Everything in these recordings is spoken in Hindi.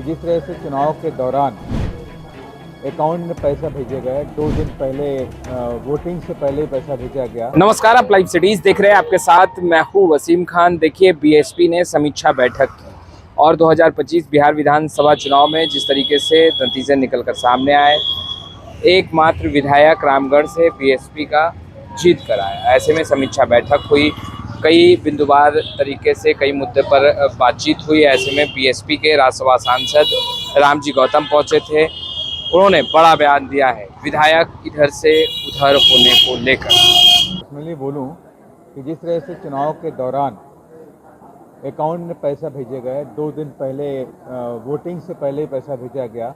जिस तरह से चुनाव के दौरान अकाउंट में पैसा भेजे गए, 2 दिन पहले वोटिंग से पहले ही पैसा भेजा गया। नमस्कार, आप लाइव सिटीज देख रहे हैं। आपके साथ मैं हूं वसीम खान। देखिए, बीएसपी ने समीक्षा बैठक की और 2025 बिहार विधानसभा चुनाव में जिस तरीके से नतीजे निकलकर सामने आए, एकमात्र विधायक रामगढ़ से बीएसपी का जीत कर आया। ऐसे में समीक्षा बैठक हुई, कई बिंदुवार तरीके से कई मुद्दे पर बातचीत हुई। ऐसे में बीएसपी के राज्यसभा सांसद रामजी गौतम पहुंचे थे। उन्होंने बड़ा बयान दिया है विधायक इधर से उधर होने को लेकर। पर्सनली बोलूं कि जिस तरह से चुनाव के दौरान अकाउंट में पैसा भेजे गए, 2 दिन पहले वोटिंग से पहले ही पैसा भेजा गया,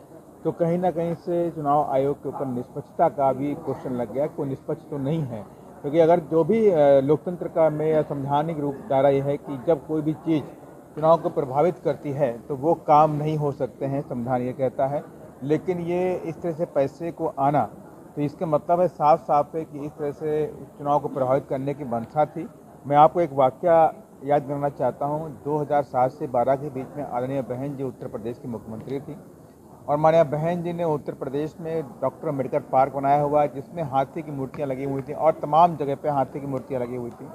तो कहीं ना कहीं से चुनाव आयोग के ऊपर निष्पक्षता का भी क्वेश्चन लग गया। कोई निष्पक्ष तो नहीं है, क्योंकि अगर जो भी लोकतंत्र का में संवैधानिक रूप धारा यह है कि जब कोई भी चीज़ चुनाव को प्रभावित करती है तो वो काम नहीं हो सकते हैं, संविधान ये कहता है। लेकिन ये इस तरह से पैसे को आना, तो इसका मतलब है साफ साफ है कि इस तरह से चुनाव को प्रभावित करने की मंशा थी। मैं आपको एक वाकया याद करना चाहता हूँ। 2007 से 12 के बीच में आदरणीय बहन जी उत्तर प्रदेश की मुख्यमंत्री थी और माननीय बहन जी ने उत्तर प्रदेश में डॉक्टर अम्बेडकर पार्क बनाया हुआ है, जिसमें हाथी की मूर्तियाँ लगी हुई थी और तमाम जगह पे हाथी की मूर्तियाँ लगी हुई थी।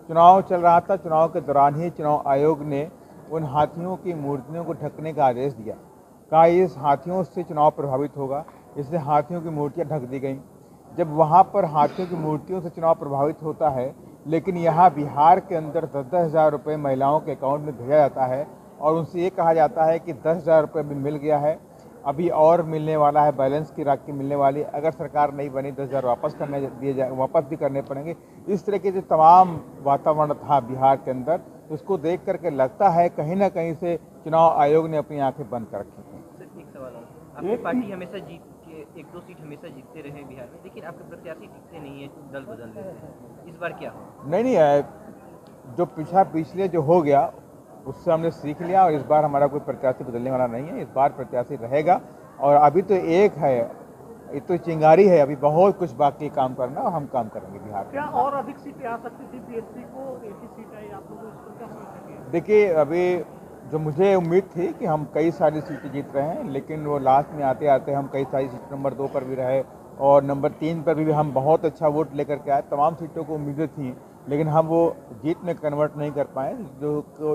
चुनाव चल रहा था, चुनाव के दौरान ही चुनाव आयोग ने उन हाथियों की मूर्तियों को ढकने का आदेश दिया। कहा इस हाथियों से चुनाव प्रभावित होगा, इसलिए हाथियों की मूर्तियाँ ढक दी गई। जब वहाँ पर हाथियों की मूर्तियों से चुनाव प्रभावित होता है, लेकिन यहाँ बिहार के अंदर 10-10 हज़ार रुपये महिलाओं के अकाउंट में भेजा जाता है और उनसे ये कहा जाता है कि 10 हज़ार रुपये भी मिल गया है, अभी और मिलने वाला है, बैलेंस की राशि मिलने वाली। अगर सरकार नहीं बनी 10 हज़ार वापस करने दिए जाए, वापस भी करने पड़ेंगे। इस तरह के जो तमाम वातावरण था बिहार के अंदर, उसको देख करके लगता है कहीं ना कहीं से चुनाव आयोग ने अपनी आंखें बंद कर रखी थी। एक सवाल है, आपकी पार्टी हमेशा जीत के 1-2 सीट हमेशा जीतते रहे बिहार में, लेकिन आपके प्रत्याशी टिकते नहीं है, दल बदल देते हैं। इस बार क्या हो? नहीं, जो पिछले जो हो गया उससे हमने सीख लिया और इस बार हमारा कोई प्रत्याशी बदलने वाला नहीं है। इस बार प्रत्याशी रहेगा और अभी तो एक है, ये तो चिंगारी है, अभी बहुत कुछ बाकी काम करना और हम काम करेंगे बिहार में। क्या और अधिक सीटें आ सकती थी बीएसपी को? एक ही सीट है, आप लोगों को क्या समझ सके? देखिए, अभी जो मुझे उम्मीद थी कि हम कई सारी सीटें जीत रहे हैं, लेकिन वो लास्ट में आते आते हम कई सारी सीट नंबर 2 पर भी रहे और नंबर 3 पर भी हम बहुत अच्छा वोट लेकर के आए। तमाम सीटों को उम्मीदें थी, लेकिन हम वो जीत में कन्वर्ट नहीं कर पाए,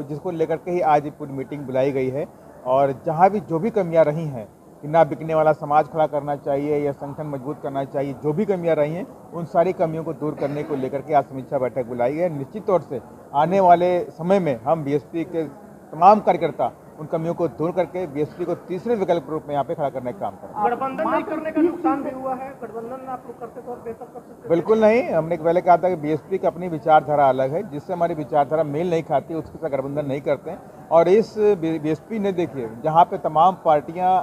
जिसको लेकर के ही आज पूरी मीटिंग बुलाई गई है। और जहाँ भी जो भी कमियाँ रही हैं कि ना बिकने वाला समाज खड़ा करना चाहिए या संगठन मजबूत करना चाहिए, जो भी कमियाँ रही हैं उन सारी कमियों को दूर करने को लेकर के आज समीक्षा बैठक बुलाई है। निश्चित तौर से आने वाले समय में हम बीएसपी के तमाम कार्यकर्ता उन कमियों को दूर करके बीएसपी को तीसरे विकल्प के रूप में यहाँ पे खड़ा करने का काम करें। गठबंधन नहीं करने का नुकसान भी हुआ है? गठबंधन आप लोग करते तो और बेहतर कर सकते? बिल्कुल नहीं, हमने पहले कहा था कि बीएसपी की अपनी विचारधारा अलग है, जिससे हमारी विचारधारा मेल नहीं खाती उसके साथ गठबंधन नहीं करते हैं। और इस बीएसपी ने देखिए, जहाँ पे तमाम पार्टियाँ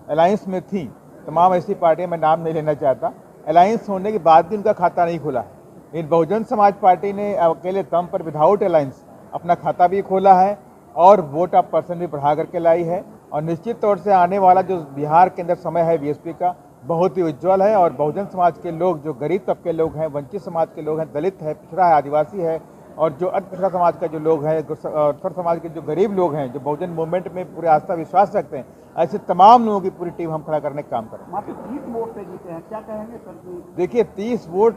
अलायंस में थी, तमाम ऐसी पार्टियाँ, मैं नाम नहीं लेना चाहता, अलायंस होने के बाद भी उनका खाता नहीं खुला है। इन बहुजन समाज पार्टी ने अकेले दम पर विदाउट अलायंस अपना खाता भी खोला है और वोट ऑफ पर्सन भी बढ़ा करके लाई है। और निश्चित तौर से आने वाला जो बिहार के अंदर समय है बीएसपी का बहुत ही उज्जवल है। और बहुजन समाज के लोग, जो गरीब तबके लोग हैं, वंचित समाज के लोग हैं, दलित है, पिछड़ा है, आदिवासी है और जो अल्पपिछड़ा समाज का जो लोग हैं, थोड़ा समाज के जो गरीब लोग हैं, जो बहुजन मूवमेंट में पूरे आस्था विश्वास रखते हैं, ऐसे तमाम लोगों की पूरी टीम हम खड़ा करने का काम करें। मात्र 30 वोट से जीते हैं, क्या कहेंगे सर? देखिए, 30 वोट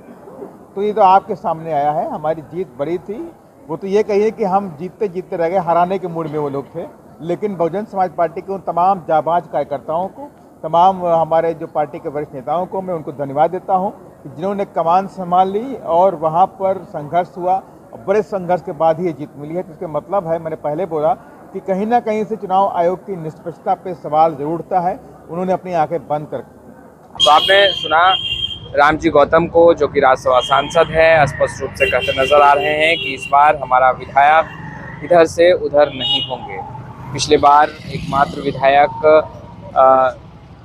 तो ये तो आपके सामने आया है। हमारी जीत बड़ी थी, वो तो ये कहिए कि हम जीतते जीतते रह गए, हराने के मूड में वो लोग थे। लेकिन बहुजन समाज पार्टी के उन तमाम जाबाज कार्यकर्ताओं को, तमाम हमारे जो पार्टी के वरिष्ठ नेताओं को मैं उनको धन्यवाद देता हूं कि जिन्होंने कमान संभाल ली और वहां पर संघर्ष हुआ और बड़े संघर्ष के बाद ही ये जीत मिली है। तो इसका मतलब है, मैंने पहले बोला कि कहीं ना कहीं से चुनाव आयोग की निष्पक्षता पे सवाल जरूर उठता है। उन्होंने अपनी आंखें बंद कर। तो आपने सुना रामजी गौतम को, जो कि राज्यसभा सांसद है, स्पष्ट रूप से कहते नजर आ रहे हैं कि इस बार हमारा विधायक इधर से उधर नहीं होंगे। पिछले बार एकमात्र विधायक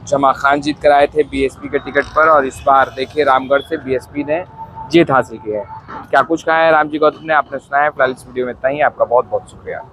जमा खान जीत कर आए थे बीएसपी के टिकट पर और इस बार देखिए रामगढ़ से बीएसपी ने जीत हासिल की है। क्या कुछ कहा है रामजी गौतम ने, आपने सुना है। फिलहाल इस वीडियो में इतना ही। आपका बहुत बहुत शुक्रिया।